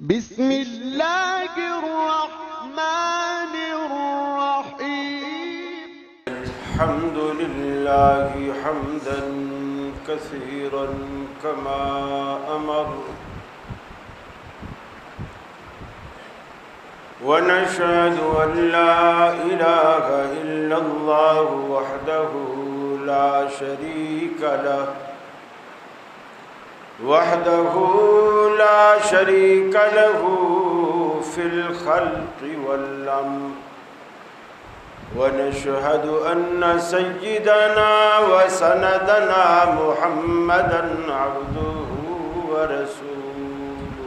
بسم الله الرحمن الرحيم. الحمد لله حمدا كثيرا كما أمر، ونشهد أن لا إله إلا الله وحده لا شريك له في الخلق والأمر، ونشهد أن سيدنا وسندنا محمدا عبده ورسوله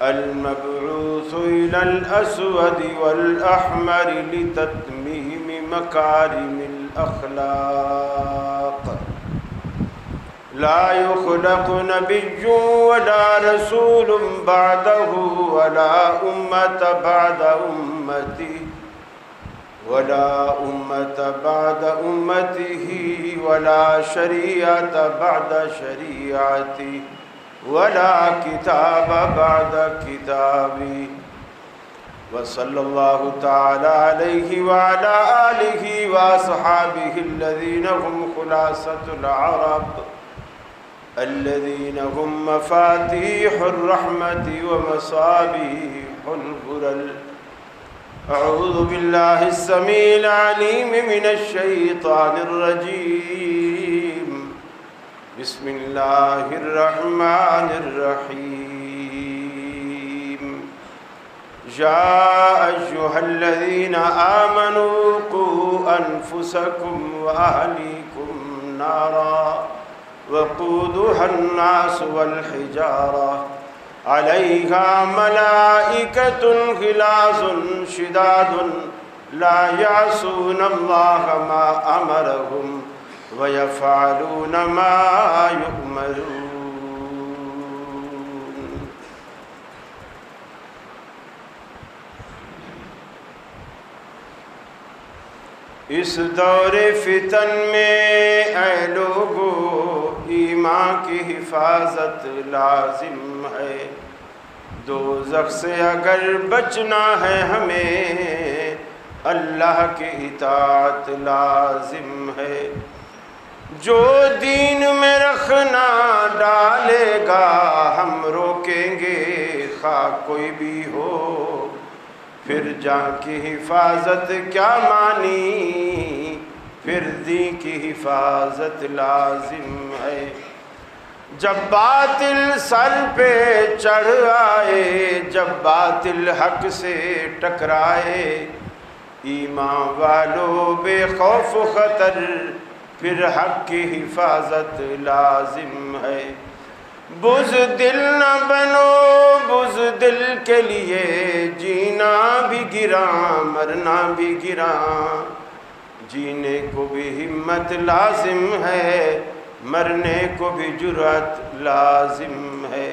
المبعوث إلى الأسود والأحمر لتتميم مكارم الأخلاق. لا يخلق نبي ولا رسول بعده، ولا أمة بعد أمته، ولا شريعة بعد شريعته، ولا كتاب بعد كتابه. وصلى الله تعالى عليه وعلى آله وأصحابه الذين هم خلاصة العرب، الذين هم مفاتيح الرحمة ومصابيح الغرر. أعوذ بالله السميع العليم من الشيطان الرجيم. بسم الله الرحمن الرحيم. يا أيها الذين آمنوا قوا أنفسكم وأهليكم نارا وقودها الناس والحجارة عليها ملائكة غلاظ شداد لا يعصون الله ما أمرهم ويفعلون ما يؤمرون. اس دور فتن میں اے لوگو ایمان کی حفاظت لازم ہے. دوزخ سے اگر بچنا ہے ہمیں اللہ کی اطاعت لازم ہے. جو دین میں رکھنا ڈالے گا ہم روکیں گے خواہ کوئی بھی ہو. پھر جان کی حفاظت کیا مانی، پھر دین کی حفاظت لازم ہے. جب باطل سر پہ چڑھ آئے، جب باطل حق سے ٹکرائے، ایمان والو بے خوف خطر پھر حق کی حفاظت لازم ہے. بزدل نہ بنو، بزدل کے لیے جینا بھی گراں مرنا بھی گراں. جینے کو بھی ہمت لازم ہے، مرنے کو بھی جرأت لازم ہے.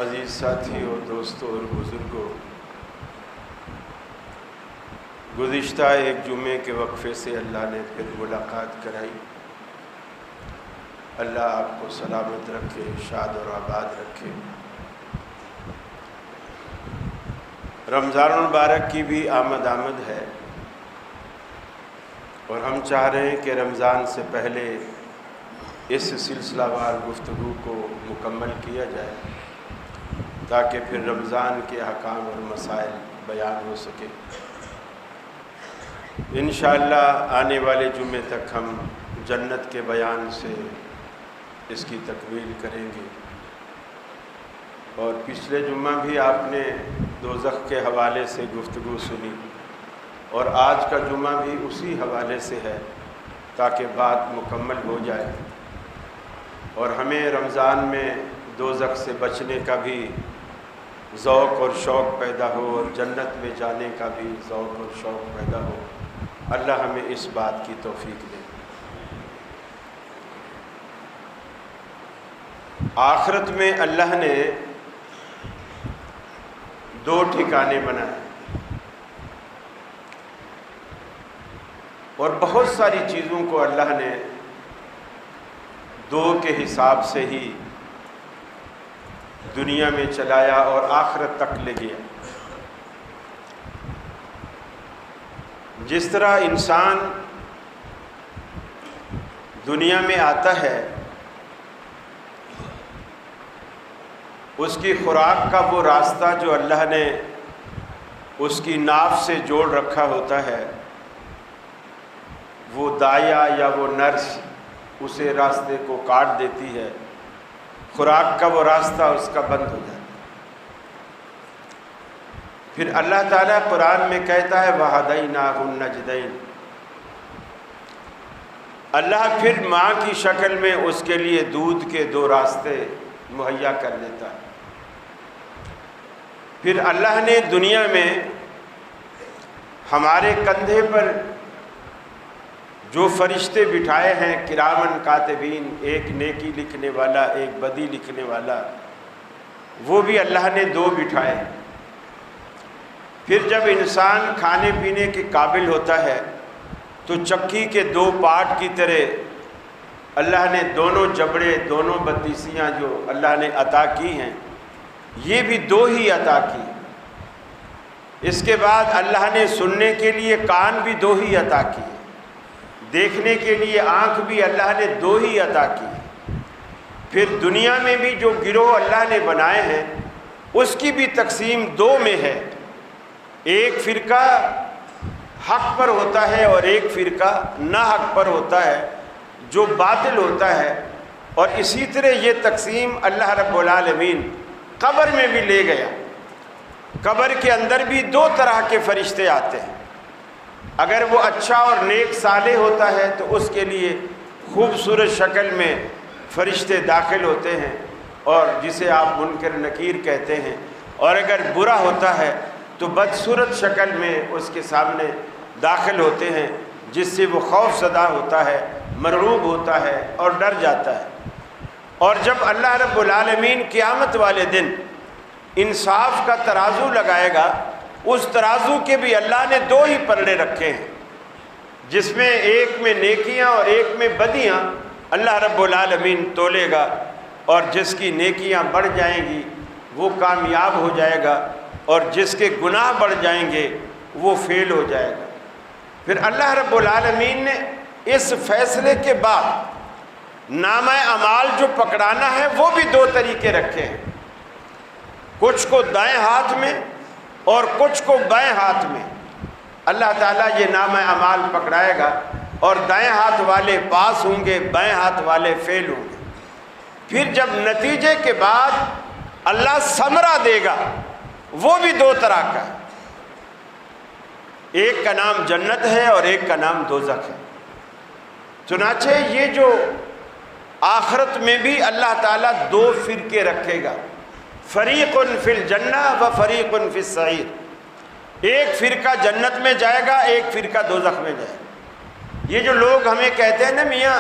عزیز ساتھیوں، دوستوں اور بزرگوں، گزشتہ ایک جمعے کے وقفے سے اللہ نے پھر ملاقات کرائی. اللہ آپ کو سلامت رکھے، شاد اور آباد رکھے. رمضان المبارک کی بھی آمد ہے، اور ہم چاہ رہے ہیں کہ رمضان سے پہلے اس سلسلہ وار گفتگو کو مکمل کیا جائے تاکہ پھر رمضان کے احکام اور مسائل بیان ہو سکے. انشاءاللہ آنے والے جمعے تک ہم جنت کے بیان سے اس کی تکمیل کریں گے. اور پچھلے جمعہ بھی آپ نے دوزخ کے حوالے سے گفتگو سنی، اور آج کا جمعہ بھی اسی حوالے سے ہے تاکہ بات مکمل ہو جائے اور ہمیں رمضان میں دوزخ سے بچنے کا بھی ذوق اور شوق پیدا ہو، اور جنت میں جانے کا بھی ذوق اور شوق پیدا ہو. اللہ ہمیں اس بات کی توفیق دے. آخرت میں اللہ نے دو ٹھکانے بنائے، اور بہت ساری چیزوں کو اللہ نے دو کے حساب سے ہی دنیا میں چلایا اور آخرت تک لے گیا۔ جس طرح انسان دنیا میں آتا ہے، اس کی خوراک کا وہ راستہ جو اللہ نے اس کی ناف سے جوڑ رکھا ہوتا ہے، وہ دایا یا وہ نرس اسے راستے کو کاٹ دیتی ہے، خوراک کا وہ راستہ اس کا بند ہو جاتا ہے۔ پھر اللہ تعالیٰ قرآن میں کہتا ہے وَهَدَيْنَاهُ النَّجْدَيْنِ، اللہ پھر ماں کی شکل میں اس کے لیے دودھ کے دو راستے مہیا کر دیتا ہے۔ پھر اللہ نے دنیا میں ہمارے کندھے پر جو فرشتے بٹھائے ہیں کرامن کاتبین، ایک نیکی لکھنے والا ایک بدی لکھنے والا، وہ بھی اللہ نے دو بٹھائے۔ پھر جب انسان کھانے پینے کے قابل ہوتا ہے تو چکی کے دو پارٹ کی طرح اللہ نے دونوں جبڑے، دونوں بتیسیاں جو اللہ نے عطا کی ہیں، یہ بھی دو ہی عطا کی۔ اس کے بعد اللہ نے سننے کے لیے کان بھی دو ہی عطا کیے، دیکھنے کے لیے آنکھ بھی اللہ نے دو ہی عطا کی۔ پھر دنیا میں بھی جو گروہ اللہ نے بنائے ہیں اس کی بھی تقسیم دو میں ہے، ایک فرقہ حق پر ہوتا ہے اور ایک فرقہ نا حق پر ہوتا ہے جو باطل ہوتا ہے۔ اور اسی طرح یہ تقسیم اللہ رب العالمین قبر میں بھی لے گیا۔ قبر کے اندر بھی دو طرح کے فرشتے آتے ہیں، اگر وہ اچھا اور نیک صالح ہوتا ہے تو اس کے لیے خوبصورت شکل میں فرشتے داخل ہوتے ہیں اور جسے آپ منکر نکیر کہتے ہیں، اور اگر برا ہوتا ہے تو بدصورت شکل میں اس کے سامنے داخل ہوتے ہیں، جس سے وہ خوف زدہ ہوتا ہے، مرعوب ہوتا ہے اور ڈر جاتا ہے۔ اور جب اللہ رب العالمین قیامت والے دن انصاف کا ترازو لگائے گا، اس ترازو کے بھی اللہ نے دو ہی پلڑے رکھے ہیں، جس میں ایک میں نیکیاں اور ایک میں بدیاں اللہ رب العالمین تولے گا، اور جس کی نیکیاں بڑھ جائیں گی وہ کامیاب ہو جائے گا، اور جس کے گناہ بڑھ جائیں گے وہ فیل ہو جائے گا۔ پھر اللہ رب العالمین نے اس فیصلے کے بعد نامہ اعمال جو پکڑانا ہے وہ بھی دو طریقے رکھے ہیں، کچھ کو دائیں ہاتھ میں اور کچھ کو بائیں ہاتھ میں۔ اللہ تعالیٰ یہ نامہ اعمال پکڑائے گا اور دائیں ہاتھ والے پاس ہوں گے، بائیں ہاتھ والے فیل ہوں گے۔ پھر جب نتیجے کے بعد اللہ ثمرہ دے گا، وہ بھی دو طرح کا ہے، ایک کا نام جنت ہے اور ایک کا نام دوزخ ہے۔ چنانچہ یہ جو آخرت میں بھی اللہ تعالیٰ دو فرقے رکھے گا، فریق فی الجنہ و فریق فی السعیر، ایک فرقہ جنت میں جائے گا، ایک فرقہ دوزخ میں جائے گا۔ یہ جو لوگ ہمیں کہتے ہیں نا میاں،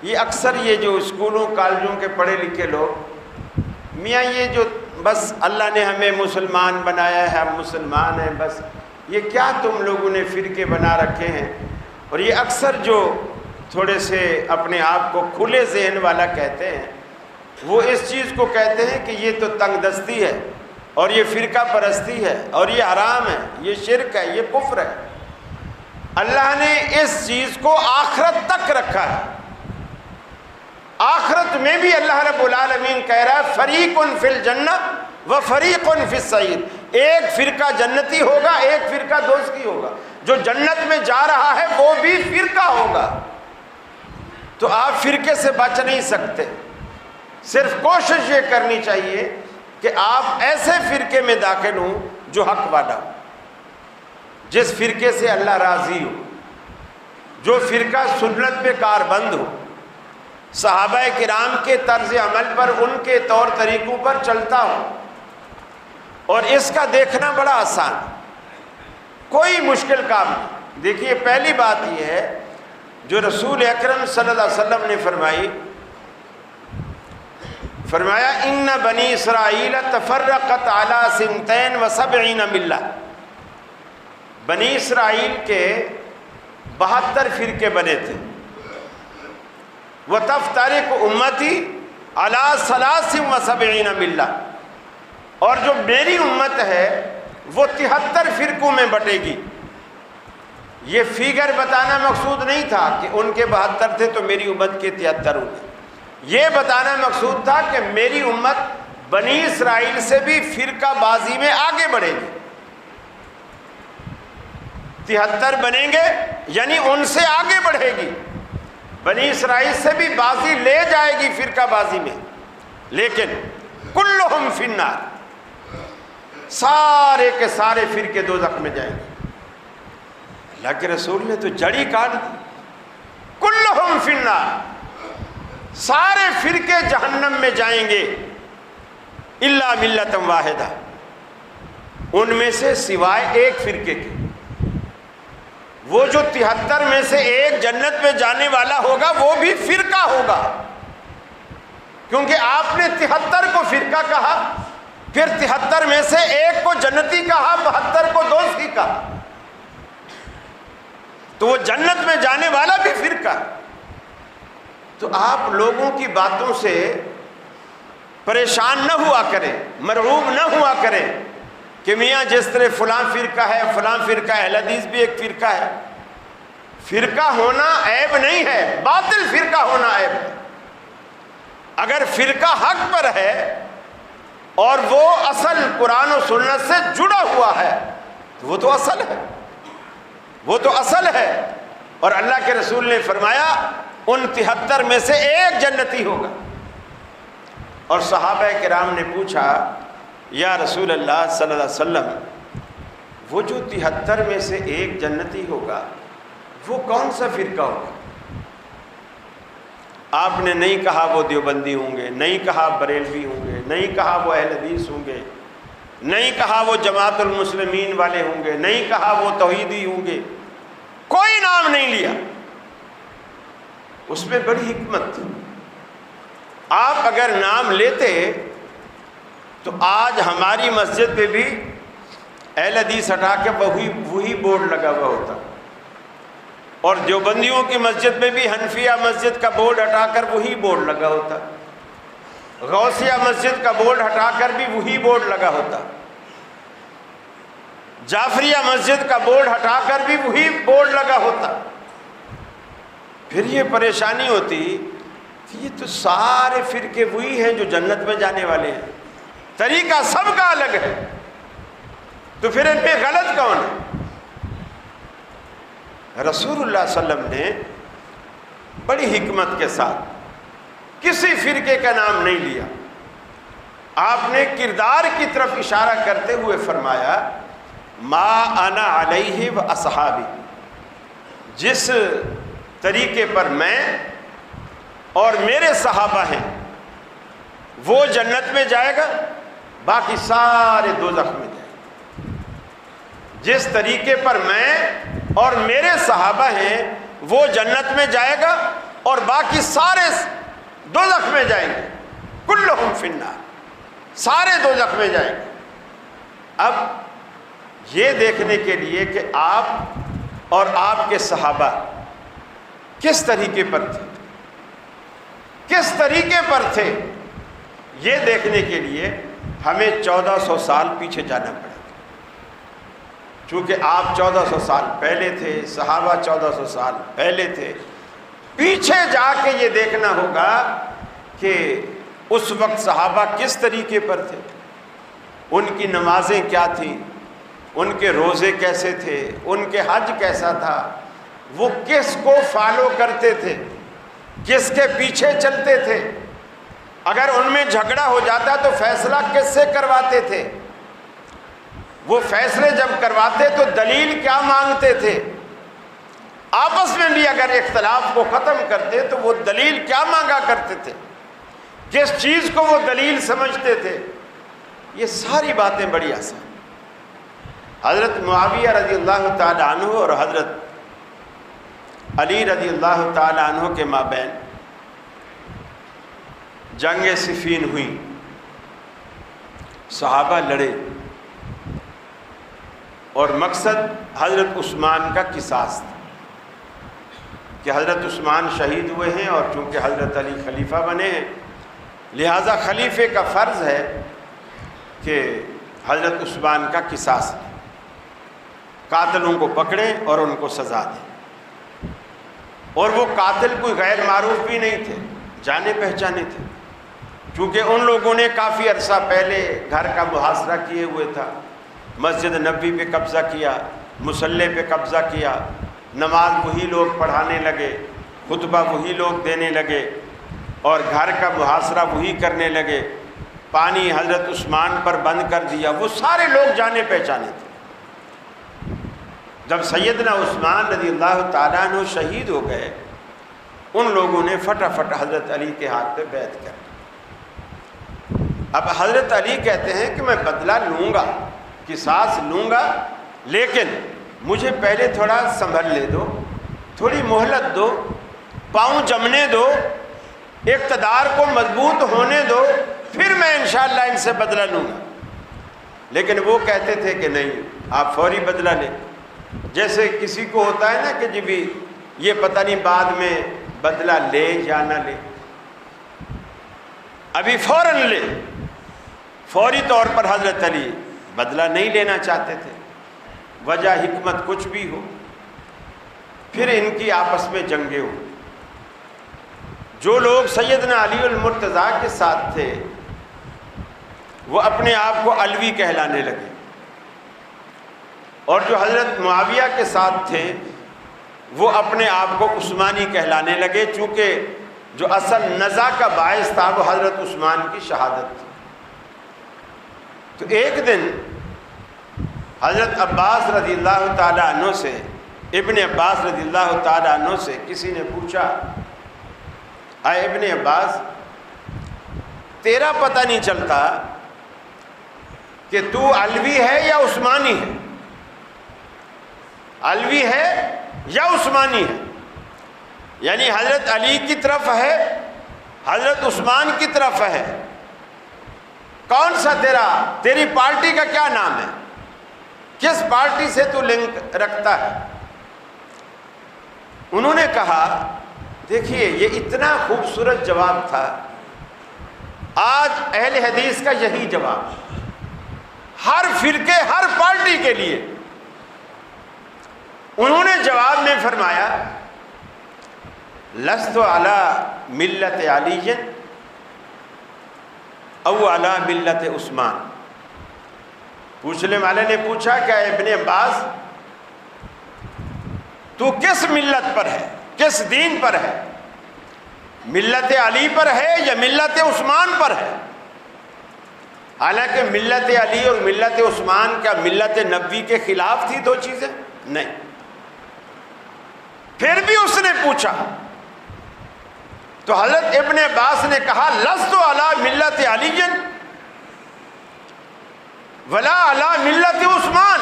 یہ اکثر یہ جو اسکولوں کالجوں کے پڑھے لکھے لوگ، میاں یہ جو بس اللہ نے ہمیں مسلمان بنایا ہے، ہم مسلمان ہیں، بس یہ کیا تم لوگوں نے فرقے بنا رکھے ہیں۔ اور یہ اکثر جو تھوڑے سے اپنے آپ کو کھلے ذہن والا کہتے ہیں، وہ اس چیز کو کہتے ہیں کہ یہ تو تنگ دستی ہے اور یہ فرقہ پرستی ہے اور یہ حرام ہے، یہ شرک ہے، یہ کفر ہے۔ اللہ نے اس چیز کو آخرت تک رکھا ہے۔ آخرت میں بھی اللہ رب العالمین کہہ رہا ہے فریق فی الجنہ و فریق فی السعیر، ایک فرقہ جنتی ہوگا، ایک فرقہ دوزخی ہوگا۔ جو جنت میں جا رہا ہے وہ بھی فرقہ ہوگا۔ تو آپ فرقے سے بچ نہیں سکتے، صرف کوشش یہ کرنی چاہیے کہ آپ ایسے فرقے میں داخل ہوں جو حق والا ہو، جس فرقے سے اللہ راضی ہو، جو فرقہ سنت پہ کاربند ہو، صحابہ کرام کے طرز عمل پر، ان کے طور طریقوں پر چلتا ہو۔ اور اس کا دیکھنا بڑا آسان ہے، کوئی مشکل کام نہیں۔ دیکھیے پہلی بات یہ ہے جو رسول اکرم صلی اللہ علیہ وسلم نے فرمایا ان بنی اسرائیل تفرقت علی 72 ملہ، بنی اسرائیل کے 72 فرقے بنے تھے۔ وتفترق امتی علی 73 ملہ، اور جو میری امت ہے وہ 73 فرقوں میں بٹے گی۔ یہ فیگر بتانا مقصود نہیں تھا کہ ان کے 72 تھے تو میری امت کے 73 ہوں گے، یہ بتانا مقصود تھا کہ میری امت بنی اسرائیل سے بھی فرقہ بازی میں آگے بڑھے گی۔ 73 بنیں گے یعنی ان سے آگے بڑھے گی، بنی اسرائیل سے بھی بازی لے جائے گی فرقہ بازی میں، لیکن کلہم فی النار، سارے کے سارے فرقے دوزخ میں جائیں گے۔ اللہ کے رسول نے تو جڑی کاٹ دی، کلہم فی النار، سارے فرقے جہنم میں جائیں گے، الا ملۃ واحدہ، ان میں سے سوائے ایک فرقے کے۔ وہ جو 73 میں سے ایک جنت میں جانے والا ہوگا وہ بھی فرقہ ہوگا، کیونکہ آپ نے 73 کو فرقہ کہا، پھر 73 میں سے ایک کو جنتی کہا، 72 کو دوزخی کہا، تو وہ جنت میں جانے والا بھی فرقہ۔ تو آپ لوگوں کی باتوں سے پریشان نہ ہوا کریں، مرعوب نہ ہوا کریں کہ میاں جس طرح فلاں فرقہ ہے فلاں فرقہ ہے، اہل حدیث بھی ایک فرقہ ہے۔ فرقہ ہونا عیب نہیں ہے، باطل فرقہ ہونا عیب ہے۔ اگر فرقہ حق پر ہے اور وہ اصل قرآن و سنت سے جڑا ہوا ہے تو وہ تو اصل ہے، وہ تو اصل ہے۔ اور اللہ کے رسول نے فرمایا ان 73 میں سے ایک جنتی ہوگا۔ اور صحابہ کرام نے پوچھا یا رسول اللہ صلی اللہ علیہ وسلم، وہ جو 73 میں سے ایک جنتی ہوگا وہ کون سا فرقہ ہوگا؟ آپ نے نہیں کہا وہ دیوبندی ہوں گے، نہیں کہا بریلوی ہوں گے، نہیں کہا وہ اہل حدیث ہوں گے، نہیں کہا وہ جماعت المسلمین والے ہوں گے، نہیں کہا وہ توحیدی ہوں گے، کوئی نام نہیں لیا۔ اس میں بڑی حکمت تھی۔ آپ اگر نام لیتے تو آج ہماری مسجد پہ بھی اہل حدیث ہٹا کے وہی بورڈ لگا ہوا ہوتا، اور دیوبندیوں کی مسجد میں بھی حنفیہ مسجد کا بورڈ ہٹا کر وہی بورڈ لگا ہوتا، غوثیہ مسجد کا بورڈ ہٹا کر بھی وہی بورڈ لگا ہوتا، جعفریہ مسجد کا بورڈ ہٹا کر بھی وہی بورڈ لگا ہوتا۔ پھر یہ پریشانی ہوتی کہ یہ تو سارے فرقے وہی ہیں جو جنت میں جانے والے ہیں، طریقہ سب کا الگ ہے، تو پھر ان میں غلط کون ہے؟ رسول اللہ صلی اللہ علیہ وسلم نے بڑی حکمت کے ساتھ کسی فرقے کا نام نہیں لیا، آپ نے کردار کی طرف اشارہ کرتے ہوئے فرمایا ما انا علیہ و اصحابی، جس طریقے پر میں اور میرے صحابہ ہیں وہ جنت میں جائے گا، باقی سارے دوزخ میں جائیں گے۔ جس طریقے پر میں اور میرے صحابہ ہیں وہ جنت میں جائے گا اور باقی سارے دوزخ میں جائیں گے، کلہم فی النار، سارے دوزخ میں جائیں گے۔ اب یہ دیکھنے کے لیے کہ آپ اور آپ کے صحابہ کس طریقے پر تھے، کس طریقے پر تھے، یہ دیکھنے کے لیے ہمیں 1400 سال پیچھے جانا پڑے گا، چونکہ آپ 1400 سال پہلے تھے، صحابہ 1400 سال پہلے تھے۔ پیچھے جا کے یہ دیکھنا ہوگا کہ اس وقت صحابہ کس طریقے پر تھے، ان کی نمازیں کیا تھیں، ان کے روزے کیسے تھے، ان کے حج کیسا تھا، وہ کس کو فالو کرتے تھے، کس کے پیچھے چلتے تھے، اگر ان میں جھگڑا ہو جاتا تو فیصلہ کس سے کرواتے تھے، وہ فیصلے جب کرواتے تو دلیل کیا مانگتے تھے، آپس میں بھی اگر اختلاف کو ختم کرتے تو وہ دلیل کیا مانگا کرتے تھے، کس چیز کو وہ دلیل سمجھتے تھے۔ یہ ساری باتیں بڑی آسان۔ حضرت معاویہ رضی اللہ تعالی عنہ اور حضرت علی رضی اللہ تعالی عنہ کے مابین جنگ صفین ہوئی، صحابہ لڑے اور مقصد حضرت عثمان کا قصاص تھا کہ حضرت عثمان شہید ہوئے ہیں اور چونکہ حضرت علی خلیفہ بنے ہیں لہذا خلیفے کا فرض ہے کہ حضرت عثمان کا قصاص لیں، قاتلوں کو پکڑیں اور ان کو سزا دیں۔ اور وہ قاتل کوئی غیر معروف بھی نہیں تھے، جانے پہچانے تھے، کیونکہ ان لوگوں نے کافی عرصہ پہلے گھر کا محاصرہ کیے ہوئے تھا، مسجد نبوی پہ قبضہ کیا، مصلی پہ قبضہ کیا، نماز وہی لوگ پڑھانے لگے، خطبہ وہی لوگ دینے لگے، اور گھر کا محاصرہ وہی کرنے لگے، پانی حضرت عثمان پر بند کر دیا، وہ سارے لوگ جانے پہچانے تھے۔ جب سیدنا عثمان رضی اللہ تعالیٰ عنہ شہید ہو گئے، ان لوگوں نے فٹافٹ حضرت علی کے ہاتھ پہ بیعت کر دی۔ اب حضرت علی کہتے ہیں کہ میں بدلہ لوں گا، قصاص لوں گا، لیکن مجھے پہلے تھوڑا سنبھلنے دو، تھوڑی مہلت دو، پاؤں جمنے دو، اقتدار کو مضبوط ہونے دو، پھر میں انشاءاللہ ان سے بدلہ لوں گا۔ لیکن وہ کہتے تھے کہ نہیں، آپ فوری بدلہ لیں۔ جیسے کسی کو ہوتا ہے نا کہ جی بھی یہ پتہ نہیں بعد میں بدلہ لے یا نہ لے، ابھی فوراً لے۔ فوری طور پر حضرت علی بدلہ نہیں لینا چاہتے تھے، وجہ حکمت کچھ بھی ہو۔ پھر ان کی آپس میں جنگیں ہوں۔ جو لوگ سیدنا علی المرتضیٰ کے ساتھ تھے وہ اپنے آپ کو علوی کہلانے لگے، اور جو حضرت معاویہ کے ساتھ تھے وہ اپنے آپ کو عثمانی کہلانے لگے، چونکہ جو اصل نزاع کا باعث تھا وہ حضرت عثمان کی شہادت تھی۔ تو ایک دن حضرت عباس رضی اللہ تعالیٰ عنہ سے، ابن عباس رضی اللہ تعالیٰ عنہ سے کسی نے پوچھا، اے ابن عباس، تیرا پتہ نہیں چلتا کہ تو علوی ہے یا عثمانی ہے؟ علوی ہے یا عثمانی ہے؟ یعنی حضرت علی کی طرف ہے، حضرت عثمان کی طرف ہے، کون سا تیری پارٹی کا کیا نام ہے؟ کس پارٹی سے تو لنک رکھتا ہے؟ انہوں نے کہا، دیکھیے یہ اتنا خوبصورت جواب تھا، آج اہل حدیث کا یہی جواب، ہر فرقے ہر پارٹی کے لیے۔ انہوں نے جواب میں فرمایا، لست علی ملت علی او علی ملت عثمان۔ پوچھنے والے نے پوچھا کہ ابن عباس تو کس ملت پر ہے، کس دین پر ہے؟ ملت علی پر ہے یا ملت عثمان پر ہے؟ حالانکہ ملت علی اور ملت عثمان کیا ملت نبوی کے خلاف تھی دو چیزیں؟ نہیں۔ پھر بھی اس نے پوچھا تو حضرت ابن عباس نے کہا، لست علی ملت علی ولا علی ملت عثمان،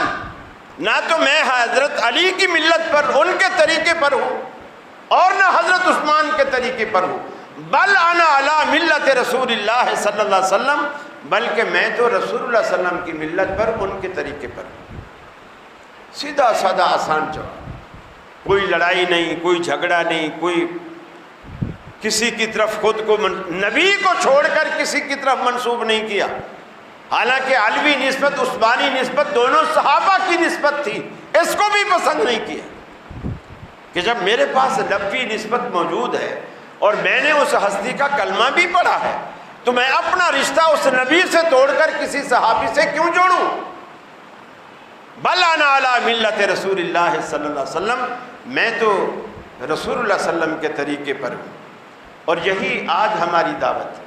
نہ تو میں حضرت علی کی ملت پر، ان کے طریقے پر ہوں، اور نہ حضرت عثمان کے طریقے پر ہوں، بل انا علی ملت رسول اللہ صلی اللہ علیہ وسلم، بلکہ میں تو رسول اللہ صلی اللہ علیہ وسلم کی ملت پر، ان کے طریقے پر ہوں۔ سیدھا سادہ آسان جواب، کوئی لڑائی نہیں، کوئی جھگڑا نہیں، کوئی کسی کی طرف خود کو نبی کو چھوڑ کر کسی کی طرف منسوب نہیں کیا۔ حالانکہ علوی نسبت، عثمانی نسبت دونوں صحابہ کی نسبت تھی، اس کو بھی پسند نہیں کیا کہ جب میرے پاس نبوی نسبت موجود ہے اور میں نے اس ہستی کا کلمہ بھی پڑھا ہے تو میں اپنا رشتہ اس نبی سے توڑ کر کسی صحابی سے کیوں جوڑوں؟ بل انا علی ملت رسول اللہ صلی اللہ علیہ وسلم، میں تو رسول اللہ صلی اللہ علیہ وسلم کے طریقے پر ہوں۔ اور یہی آج ہماری دعوت ہے،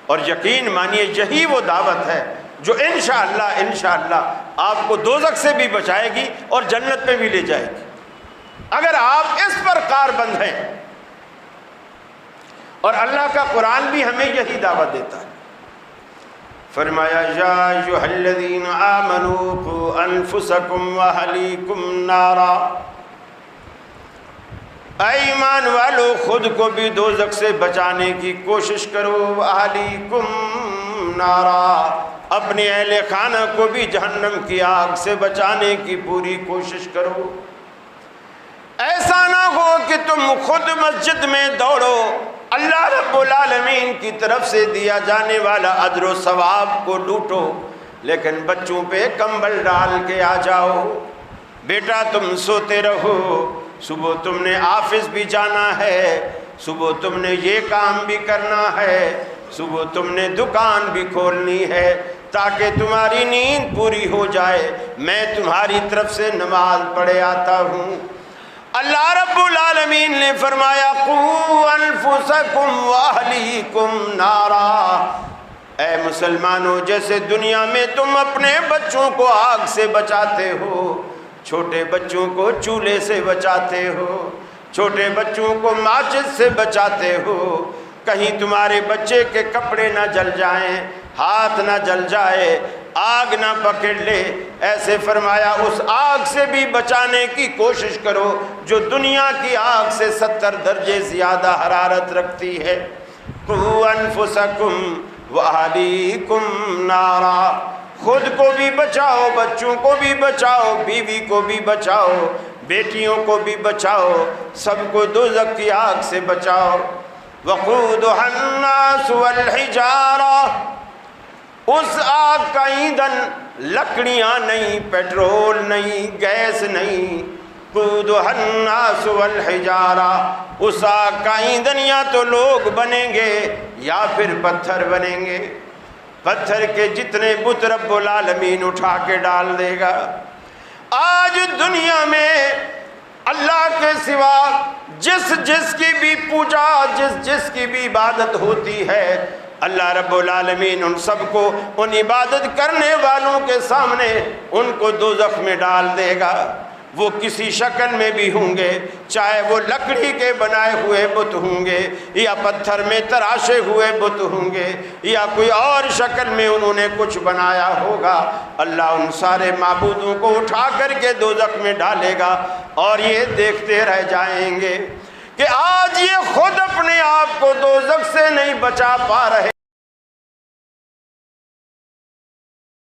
اور یقین مانیے یہی وہ دعوت ہے جو انشاءاللہ آپ کو دوزخ سے بھی بچائے گی اور جنت میں بھی لے جائے گی، اگر آپ اس پر کاربند ہیں۔ اور اللہ کا قرآن بھی ہمیں یہی دعوت دیتا ہے، فرمایا یا ایھا الذین آمنوا قوا انفسکم واہلیکم نارا، اے ایمان والو خود کو بھی دوزخ سے بچانے کی کوشش کرو، اہلیکم نارا، اپنے اہل خانہ کو بھی جہنم کی آگ سے بچانے کی پوری کوشش کرو۔ ایسا نہ ہو کہ تم خود مسجد میں دوڑو، اللہ رب العالمین کی طرف سے دیا جانے والا اجر و ثواب کو لوٹو، لیکن بچوں پہ کمبل ڈال کے آ جاؤ۔ بیٹا تم سوتے رہو، صبح تم نے آفس بھی جانا ہے، صبح تم نے یہ کام بھی کرنا ہے، صبح تم نے دکان بھی کھولنی ہے، تاکہ تمہاری نیند پوری ہو جائے میں تمہاری طرف سے نماز پڑھے آتا ہوں۔ اللہ رب العالمین نے فرمایا قوا انفسکم واہلیکم نارا، اے مسلمانوں جیسے دنیا میں تم اپنے بچوں کو آگ سے بچاتے ہو، چھوٹے بچوں کو چولہے سے بچاتے ہو، چھوٹے بچوں کو ماچس سے بچاتے ہو، کہیں تمہارے بچے کے کپڑے نہ جل جائیں، ہاتھ نہ جل جائے، آگ نہ پکڑ لے، ایسے فرمایا اس آگ سے بھی بچانے کی کوشش کرو جو دنیا کی آگ سے 70 درجے زیادہ حرارت رکھتی ہے۔ قوا انفسکم واہلیکم نارا، خود کو بھی بچاؤ، بچوں کو بھی بچاؤ، بیوی کو بھی بچاؤ، بیٹیوں کو بھی بچاؤ، سب کو دوزخ کی آگ سے بچاؤ۔ وقودها الناس والحجارہ، اس آگ کا ایندھن لکڑیاں نہیں، پیٹرول نہیں، گیس نہیں، قودها الناس والحجارہ، اس آگ کا ایندھن یا تو لوگ بنیں گے یا پھر پتھر بنیں گے، پتھر کے جتنے بت رب العالمین اٹھا کے ڈال دے گا۔ آج دنیا میں اللہ کے سوا جس کی بھی پوجا، جس کی بھی عبادت ہوتی ہے، اللہ رب العالمین ان سب کو ان عبادت کرنے والوں کے سامنے ان کو دوزخ میں ڈال دے گا۔ وہ کسی شکل میں بھی ہوں گے، چاہے وہ لکڑی کے بنائے ہوئے بت ہوں گے یا پتھر میں تراشے ہوئے بت ہوں گے یا کوئی اور شکل میں انہوں نے کچھ بنایا ہوگا، اللہ ان سارے معبودوں کو اٹھا کر کے دوزخ میں ڈالے گا، اور یہ دیکھتے رہ جائیں گے کہ آج یہ خود اپنے آپ کو دوزخ سے نہیں بچا پا رہے۔